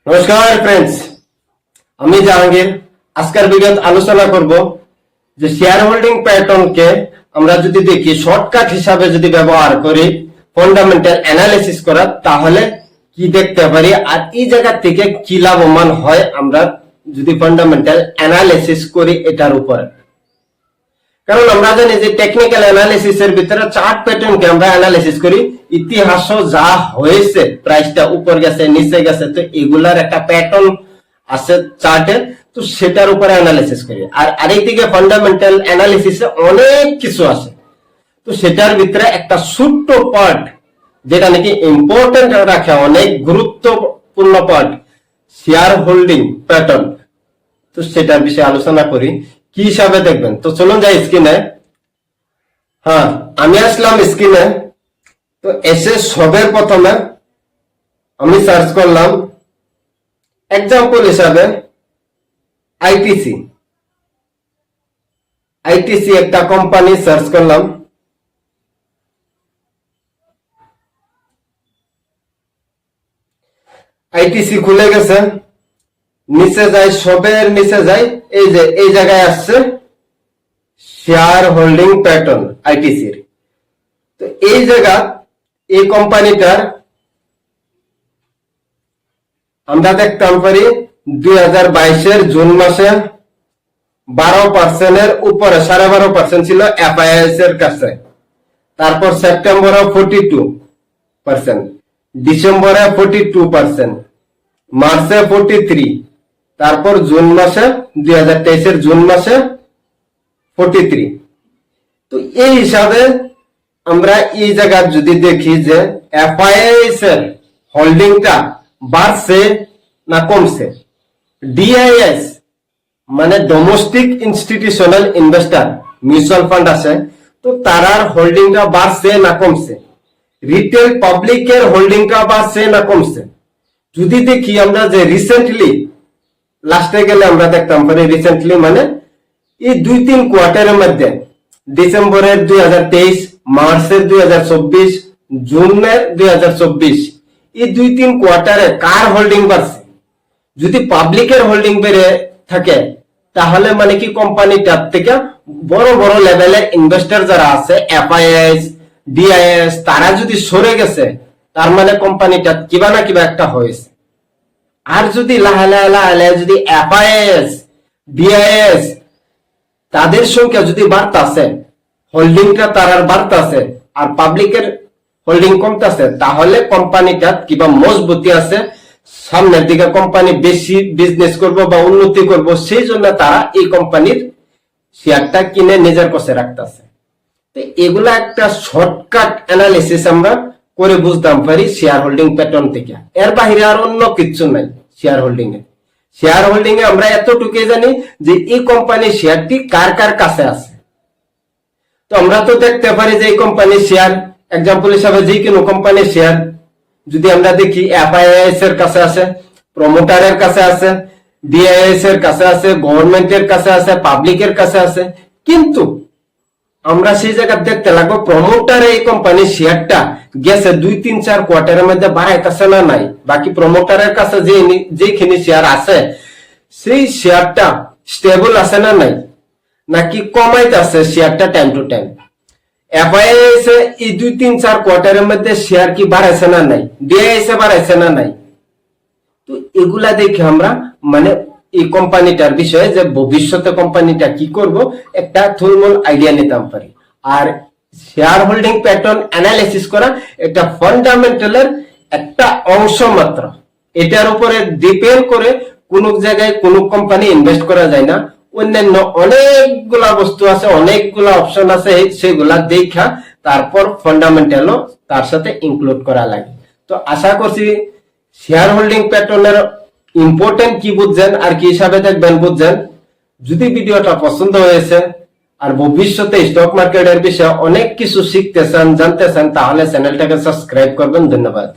নমস্কার ফ্রেন্ডস, আমি জাহাঙ্গীর। আজকের ভিডিওতে আলোচনা করব যে শেয়ার হোল্ডিং প্যাটার্নকে আমরা যদি দেখি শর্টকাট হিসাবে যদি ব্যবহার করি ফান্ডামেন্টাল অ্যানালিসিস করা, তাহলে কি দেখতে পারি আর এই জায়গা থেকে কি লাভবান হয় আমরা যদি ফান্ডামেন্টাল অ্যানালিসিস করি এটার উপরে। কারণ আমরা জানি যে টেকনিক্যাল অ্যানালিসিস এর ভিতরে চার্ট প্যাটার্নকে আমরা অ্যানালিসিস করি, ইতিহাস যা হয়েছে, প্রাইসটা উপর গেছে নিচে গেছে, তো এগুলার একটা প্যাটার্ন আছে চার্টে, তো সেটার উপরে অ্যানালিসিস করি। আর আরেকদিকে ফান্ডামেন্টাল অ্যানালিসিসে অনেক কিছু আছে, তো সেটার ভিতরে একটা ছোট্ট পার্ট যেটা নাকি ইম্পর্টেন্ট রাখে, অনেক গুরুত্বপূর্ণ পার্ট, শেয়ার হোল্ডিং প্যাটার্ন। তো সেটার বিষয়ে আলোচনা করি, কি হিসাবে দেখবেন। তো চলুন যাই স্ক্রিনে। হ্যাঁ, আমি আসলাম স্ক্রিনে। তো এসে সবের প্রথমে আমি সার্চ করলাম এক্সাম্পল হিসাবে আইটিসি একটা কোম্পানি সার্চ করলাম। আইটিসি খুলে গেছে, নিচে যাই, সবের নিচে যাই, এই যে এই জায়গায় আসছে শেয়ার হোল্ডিং প্যাটার্ন আইটিসির। তো এই জায়গা এই কোম্পানিটার আমরা দেখতাম পারি 2022 জুন মাসে 12% উপরে, 12.5% ছিল এফআইএস এর কাছে। তারপর সেপ্টেম্বরে 42%, ডিসেম্বরে 42%, মার্চে 43, তারপর জুন মাসে 2023 জুন মাসে 43। তো এই হিসাবে আমরা এই জায়গা যদি দেখি যে এফআইএস এর হোল্ডিংটা বাড়ছে না কমছে, ডিআইএস মানে domestic institutional investor mutual fund আছে, তো তারার হোল্ডিংটা বাড়ছে না কমছে, রিটেল পাবলিকের হোল্ডিংটা বাড়ছে না কমছে। যদি দেখি আমরা যে রিসেন্টলি লাস্টে গেলে আমরা দেখতাম পারি রিসেন্টলি মানে এই 2-3 কোয়ার্টারের মধ্যে ডিসেম্বরের 2023, মার্চের 2024, জুনের 2024, এই 2-3 কোয়ার্টারে কার হোল্ডিং বাড়ছে? যদি পাবলিকের হোল্ডিং বেড়ে থাকে তাহলে মানে কি কোম্পানিটার থেকে বড় বড় লেভেলের ইনভেস্টর যারা আছে, এফআইএস, ডিআইএস, তারা যদি সরে গেছে, তার মানে কোম্পানিটা কিবা না কিবা একটা হয়েছে। আর যদি লাহে যদি এফআইএস, ডিআইএস তাদের সংখ্যা যদি বাড়তাছে, হোল্ডিংটা তারার বাড়তাছে, আর পাবলিকের হোল্ডিং কমতাছে, তাহলে কোম্পানিটা কিবা মজবুতি আছে, সামনের দিকে কোম্পানি বেশি বিজনেস করবো বা উন্নতি করবো, সেই জন্য তারা এই কোম্পানির শেয়ারটা কিনে নিজের কাছে রাখতেছে। তো এগুলা একটা শর্টকাট অ্যানালিসিস আমরা করে বুঝতাম পারি শেয়ার হোল্ডিং প্যাটার্ন থেকে। এর বাহিরে আর অন্য কিছু নাই। শেয়ার হোল্ডিং এ আমরা এতটুকুই জানি যে এই কোম্পানির শেয়ারটি কার কার কাছে আছে। তো আমরা তো দেখতে পারি যে এই কোম্পানির শেয়ার, এক্সাম্পল হিসাবে যে কোনো কোম্পানির শেয়ার যদি আমরা দেখি এফআইএস এর কাছে আছে, প্রমোটারের কাছে আছে, ডিআইএস এর কাছে আছে, গভর্নমেন্টের কাছে আছে, পাবলিকের কাছে আছে, কিন্তু আমরা সেই জায়গা দেখতে লাগবো প্রমোটারে এই কোম্পানির শেয়ারটা গেছে 2-3-4 কোয়ার্টারের মধ্যে বাড়াইতেছে না নাই, বাকি প্রমোটারের কাছে যেখানে শেয়ার আছে সেই শেয়ারটা স্টেবল আছে না নাই, নাকি কমাইতেছে শেয়ারটা টাইম টু টাইম। এফআইএস এই 2-3-4 কোয়ার্টারের মধ্যে শেয়ার কি বাড়াইছে না নাই, ডিআইএস বাড়াইছে না নাই। তো এগুলা দেখে আমরা মানে এই কোম্পানিটার বিষয়ে যে ভবিষ্যতে কোম্পানিটা কি করব একটা থুলমূল আইডিয়া নিতে পারি। আর শেয়ার হোল্ডিং প্যাটার্ন অ্যানালিসিস করা এটা ফান্ডামেন্টালের একটা অংশ মাত্র। এটার উপরে ডিপেন্ড করে কোন জায়গায় কোন কোম্পানি ইনভেস্ট করা যায় না। অন্যান্য অনেকগুলা বস্তু আছে, অনেকগুলা অপশন আছে, সেগুলা দেখা তারপর ফান্ডামেন্টালও তার সাথে ইনক্লুড করা লাগে। তো আশা করছি শেয়ার হোল্ডিং প্যাটার্নের ইম্পর্টেন্ট কি বুঝছেন আর কি হিসাবে দেখবেন বুঝছেন। যদি ভিডিওটা পছন্দ হয়েছে আর ভবিষ্যতে স্টক মার্কেটের বিষয়ে অনেক কিছু শিখতে চান, জানতে চান, তাহলে চ্যানেলটাকে সাবস্ক্রাইব করবেন। ধন্যবাদ।